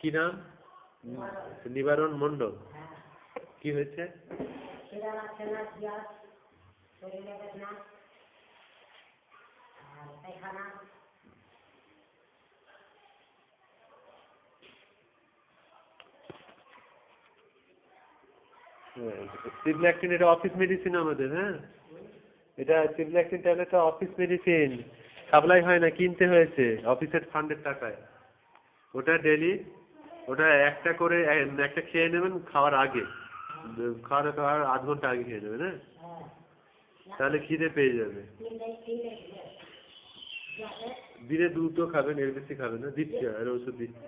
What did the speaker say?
কি নাম? নিবারণ মণ্ডল। কি হয়েছে? সিভল্যাক্টিন এটা অফিস মেডিসিন আমাদের, হ্যাঁ এটা সিভল্যাক্টিন ট্যাবলেটটা অফিস মেডিসিন, সাপ্লাই হয় না, কিনতে হয়েছে অফিসের ফান্ডের টাকায়। ওটা ডেলি ওটা একটা করে একটা খেয়ে নেবেন খাওয়ার আগে, খাওয়ার আধ ঘন্টা আগে খেয়ে নেবেন, হ্যাঁ তাহলে খিদে পেয়ে যাবে। দিনে দুটো খাবেন, এর বেশি খাবেন না, দিচ্ছি আর ওষুধ দিচ্ছি।